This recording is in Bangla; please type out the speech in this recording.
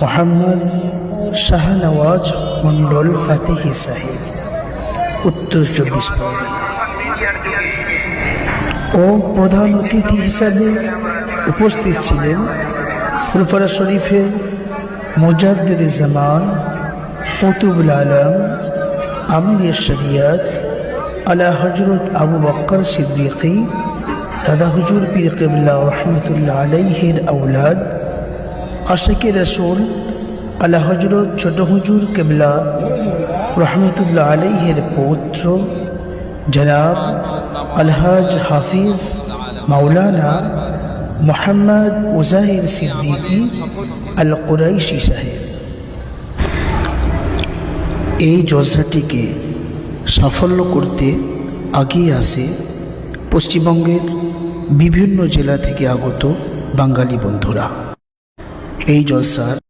মোহাম্মদ শাহনওয়াজ মণ্ডল ফাতেহি সাহেব, উত্তর 24 পরগনা। ও প্রধান অতিথি হিসাবে উপস্থিত ছিলেন ফুরফুরা শরীফের মুজাদ্দিদে জামান কুতুবুল আলম আমির শরিয়ত আলা হযরত আবু বকর সিদ্দিকী দাদা হুজুর পীর কিবলা রহমতুল্লাহ আলাইহির আওলাদ আশিকে রসুল আলা হযরত ছোট হুজুর কিবলা রহমতুল্লাহ আলাইহির পৌত্র জনাব আলহাজ হাফিজ মাওলানা মোহাম্মদ উজাহির সিদ্দিকী আল কুরাইশি সাহেব। এই জলসাটিকে সাফল্য করতে এগিয়ে আসে পশ্চিমবঙ্গের বিভিন্ন জেলা থেকে আগত বাঙালি বন্ধুরা। এই জলসার